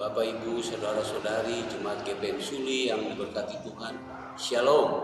Bapak, Ibu, Saudara-saudari, Jemaat GPM Suli yang diberkati Tuhan, Shalom.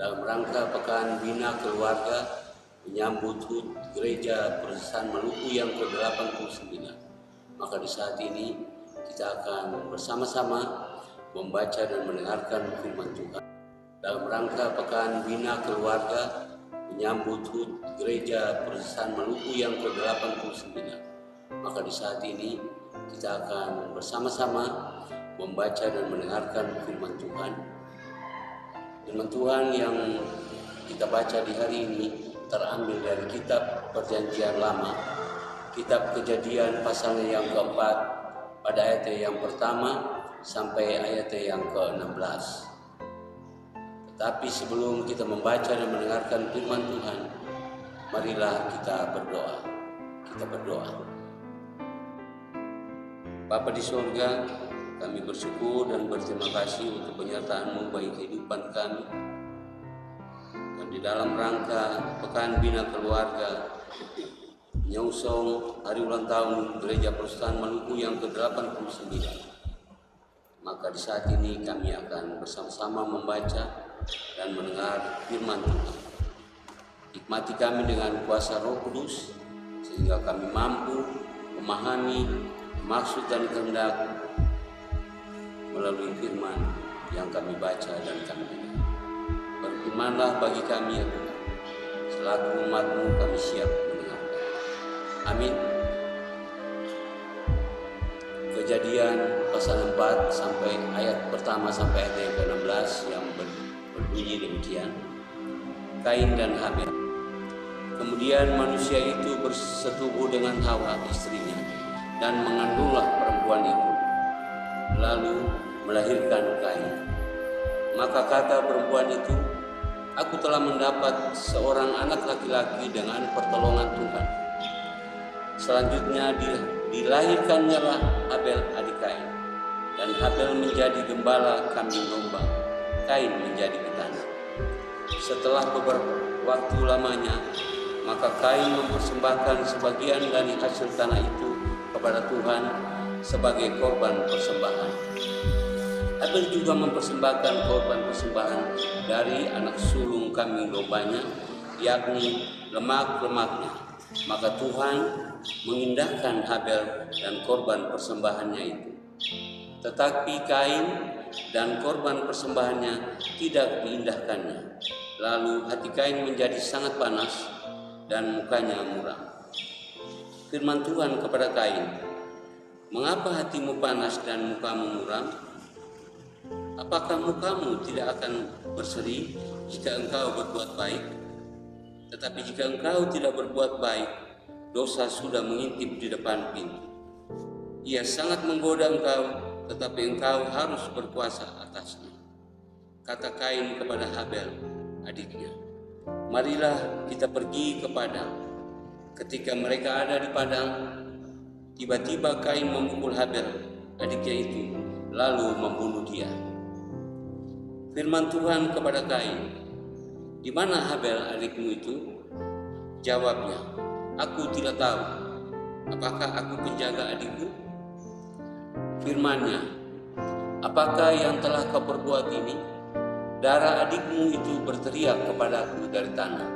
Dalam rangka Pekan Bina Keluarga menyambut HUT Gereja Protestan Maluku yang ke-89, maka di saat ini kita akan bersama-sama membaca dan mendengarkan firman Tuhan. Dalam rangka Pekan Bina Keluarga menyambut HUT Gereja Protestan Maluku yang ke-89, maka di saat ini kita akan bersama-sama membaca dan mendengarkan firman Tuhan. Firman Tuhan yang kita baca di hari ini terambil dari kitab Perjanjian Lama, kitab Kejadian pasalnya yang keempat, pada ayat yang pertama sampai ayat yang ke-16. Tetapi sebelum kita membaca dan mendengarkan firman Tuhan, marilah kita berdoa. Kita berdoa. Bapa di surga, kami bersyukur dan berterima kasih untuk penyertaan-Mu bagi kehidupan kami. Dan di dalam rangka Pekan Bina Keluarga menyongsong hari ulang tahun Gereja Protestan Maluku yang ke-89, maka di saat ini kami akan bersama-sama membaca dan mendengar firman Tuhan. Hikmati kami dengan kuasa Roh Kudus sehingga kami mampu memahami maksud dan kehendak melalui firman yang kami baca dan kami dengar. Berfirmanlah bagi kami ya Tuhan, selaku umat-Mu kami siap mendengarkan. Amin. Kejadian pasal 4 sampai ayat pertama sampai ayat yang ke-16 yang berbunyi demikian. Kain dan Habel. Kemudian manusia itu bersetubuh dengan Hawa istrinya, dan mengandunglah perempuan itu, lalu melahirkan Kain. Maka kata perempuan itu, aku telah mendapat seorang anak laki-laki dengan pertolongan Tuhan. Selanjutnya dilahirkannya Habel adik Kain, dan Habel menjadi gembala kambing domba, Kain menjadi petani. Setelah beberapa waktu lamanya, maka Kain mempersembahkan sebagian dari hasil tanah itu kepada Tuhan sebagai korban persembahan. Habel juga mempersembahkan korban persembahan dari anak sulung kambing dombanya, yakni lemak-lemaknya. Maka Tuhan mengindahkan Habel dan korban persembahannya itu. Tetapi Kain dan korban persembahannya tidak diindahkannya. Lalu hati Kain menjadi sangat panas dan mukanya muram. Firman Tuhan kepada Kain, mengapa hatimu panas dan mukamu muram? Apakah mukamu tidak akan berseri jika engkau berbuat baik? Tetapi jika engkau tidak berbuat baik, dosa sudah mengintip di depan pintu. Ia sangat menggoda engkau, tetapi engkau harus berkuasa atasnya. Kata Kain kepada Habel, adiknya, marilah kita pergi ke padang. Ketika mereka ada di padang, tiba-tiba Kain memukul Habel, adiknya itu, lalu membunuh dia. Firman Tuhan kepada Kain, di mana Habel adikmu itu? Jawabnya, aku tidak tahu. Apakah aku penjaga adikku? Firman-Nya, apakah yang telah kau perbuat ini? Darah adikmu itu berteriak kepadaku dari tanah.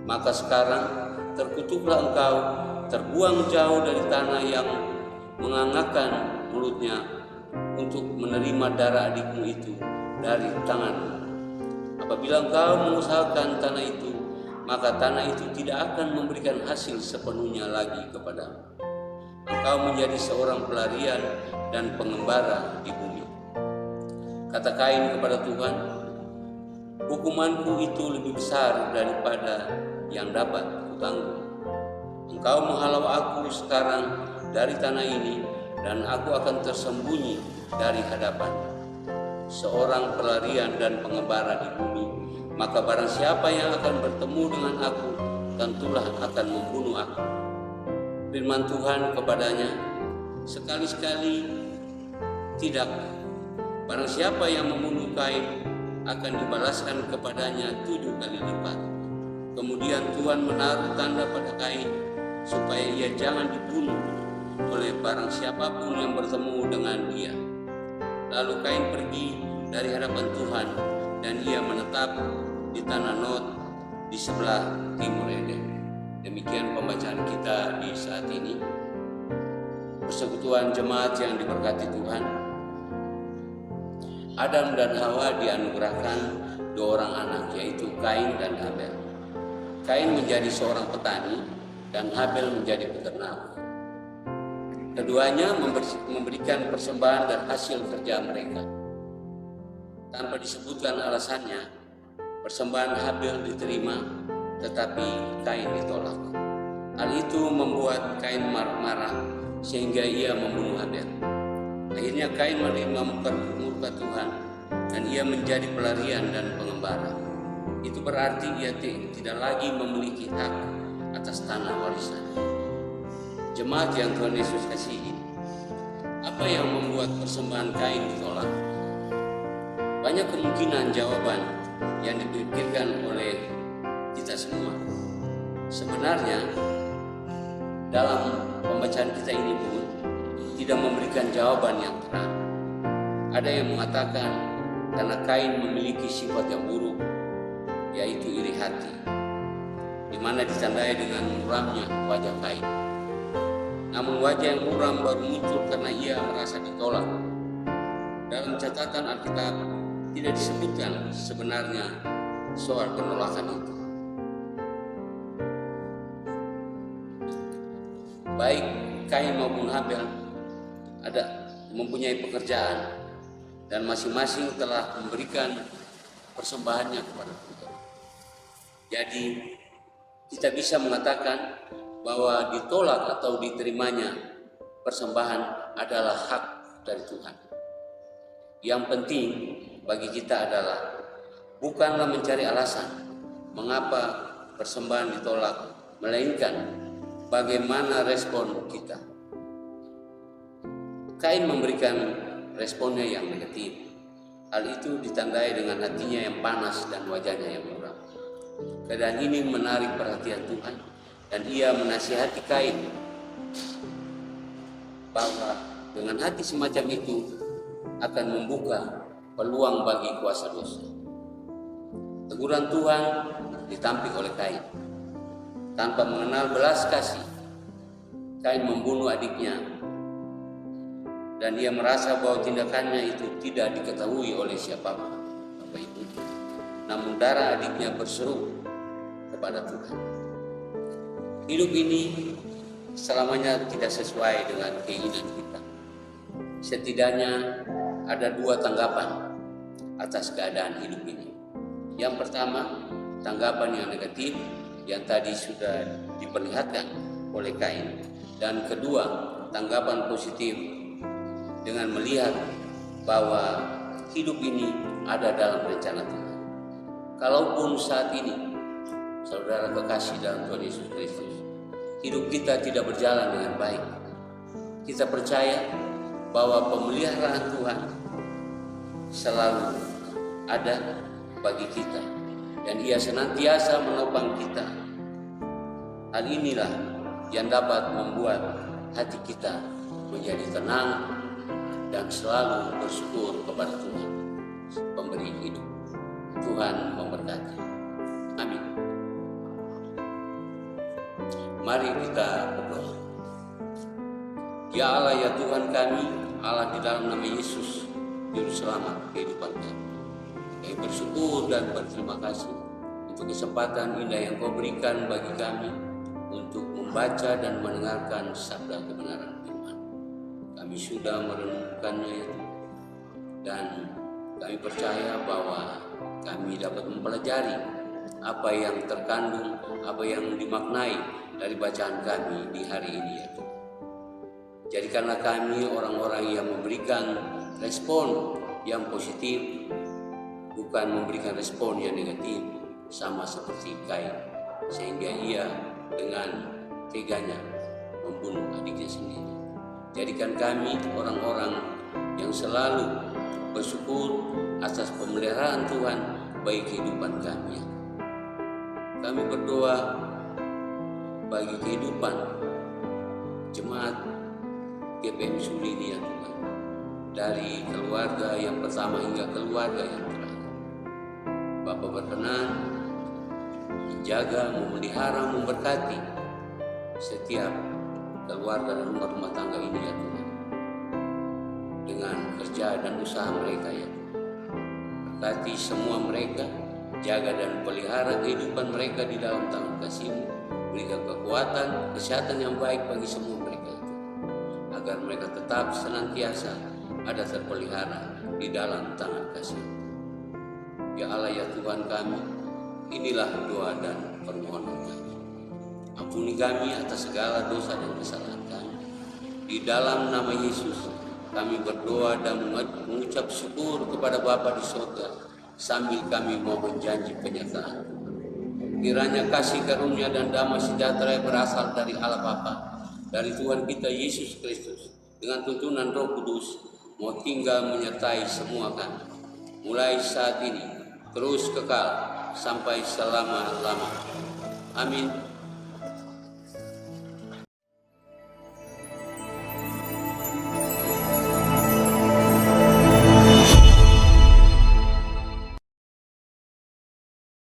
Maka sekarang terkutuklah engkau, terbuang jauh dari tanah yang mengangakkan mulutnya untuk menerima darah adikmu itu dari tanganmu. Apabila engkau mengusahakan tanah itu, maka tanah itu tidak akan memberikan hasil sepenuhnya lagi kepadamu. Engkau menjadi seorang pelarian dan pengembara di bumi. Kata Kain kepada Tuhan, hukumanku itu lebih besar daripada yang dapat kutanggung. Engkau menghalau aku sekarang dari tanah ini, dan aku akan tersembunyi dari hadapan seorang pelarian dan pengembara di bumi. Maka barang siapa yang akan bertemu dengan aku, tentulah akan membunuh aku. Firman Tuhan kepadanya, sekali-sekali tidak. Barang siapa yang membunuh Kain, akan dibalaskan kepadanya 7 kali lipat. Kemudian Tuhan menaruh tanda pada Kain supaya ia jangan dibunuh. oleh barang siapapun yang bertemu dengan dia. Lalu Kain pergi dari hadapan Tuhan dan ia menetap di tanah Nod di sebelah timur Eden. Demikian pembacaan kita di saat ini. Persekutuan jemaat yang diberkati Tuhan, Adam dan Hawa dianugerahkan 2 orang anak, yaitu Kain dan Habel. Kain menjadi seorang petani dan Habel menjadi peternak. Keduanya memberikan persembahan dan hasil kerja mereka. Tanpa disebutkan alasannya, persembahan Habel diterima, tetapi Kain ditolak. Hal itu membuat Kain marah sehingga ia membunuh Habel. Akhirnya Kain menerima murka Tuhan dan ia menjadi pelarian dan pengembara. Itu berarti ia tidak lagi memiliki hak atas tanah warisan. Jemaat yang Tuhan Yesus kasihi, apa yang membuat persembahan Kain ditolak? Banyak kemungkinan jawaban yang dipikirkan oleh kita semua. Sebenarnya dalam pembacaan kita ini pun tidak memberikan jawaban yang terang. Ada yang mengatakan karena Kain memiliki sifat yang buruk, yaitu iri hati, di mana ditandai dengan muramnya wajah Kain. Namun wajah yang muram baru muncul karena ia merasa ditolak. Dalam catatan Alkitab tidak disebutkan sebenarnya soal penolakan itu. Baik Kain maupun Habel mempunyai pekerjaan dan masing-masing telah memberikan persembahannya kepada Tuhan. Jadi kita bisa mengatakan bahwa ditolak atau diterimanya persembahan adalah hak dari Tuhan. Yang penting bagi kita adalah bukanlah mencari alasan mengapa persembahan ditolak, melainkan bagaimana respon kita. Kain memberikan responnya yang negatif. Hal itu ditandai dengan hatinya yang panas dan wajahnya yang muram. Keadaan ini menarik perhatian Tuhan dan ia menasihati Kain bahwa dengan hati semacam itu akan membuka peluang bagi kuasa dosa. Teguran Tuhan ditampik oleh Kain. Tanpa mengenal belas kasih, Kain membunuh adiknya dan ia merasa bahwa tindakannya itu tidak diketahui oleh siapapun, Bapak Ibu. Namun darah adiknya berseru kepada Tuhan. Hidup ini selamanya tidak sesuai dengan keinginan kita. Setidaknya ada 2 tanggapan atas keadaan hidup ini. Yang pertama, tanggapan yang negatif yang tadi sudah diperlihatkan oleh Kain, dan kedua, tanggapan positif dengan melihat bahwa hidup ini ada dalam rencana Tuhan. Kalaupun saat ini, saudara kekasih dalam Tuhan Yesus Kristus, hidup kita tidak berjalan dengan baik, kita percaya bahwa pemeliharaan Tuhan selalu ada bagi kita dan ia senantiasa menopang kita. Hal inilah yang dapat membuat hati kita menjadi tenang dan selalu bersyukur kepada Tuhan, pemberi hidup. Tuhan memberkati. Amin. Mari kita berdoa. Ya Allah, ya Tuhan kami, Allah di dalam nama Yesus, Juru Selamat kehidupan kami. Kami bersyukur dan berterima kasih untuk kesempatan indah yang Kau berikan bagi kami untuk membaca dan mendengarkan sabda kebenaran firman. Kami sudah merenungkannya itu, dan kami percaya bahwa kami dapat mempelajari apa yang terkandung, apa yang dimaknai dari bacaan kami di hari ini ya Tuhan. Jadikanlah kami orang-orang yang memberikan respon yang positif, bukan memberikan respon yang negatif, sama seperti Kain, sehingga ia dengan teganya membunuh adiknya sendiri. Jadikan kami orang-orang yang selalu bersyukur atas pemeliharaan Tuhan bagi kehidupan kami. Kami berdoa bagi kehidupan jemaat GPM Suli ini ya Tuhan, dari keluarga yang pertama hingga keluarga yang terakhir. Bapa berkenan menjaga, memelihara, memberkati setiap keluarga dan rumah tangga ini ya Tuhan, dengan kerja dan usaha mereka ya Tuhan. Berkati semua mereka, jaga dan pelihara kehidupan mereka di dalam tangan kasih-Mu. Berikan kekuatan, kesehatan yang baik bagi semua mereka itu, agar mereka tetap senantiasa ada terpelihara di dalam tangan kasih-Mu. Ya Allah ya Tuhan kami, inilah doa dan permohonan kami. Ampuni kami atas segala dosa dan kesalahan kami. Di dalam nama Yesus kami berdoa dan mengucap syukur kepada Bapa di surga, sambil kami mohon janji penyertaan. Kiranya kasih karunia dan damai sejahtera yang berasal dari Allah Bapa, dari Tuhan kita Yesus Kristus, dengan tuntunan Roh Kudus, mau tinggal menyertai semua kami, mulai saat ini, terus kekal, sampai selama-lamanya. Amin.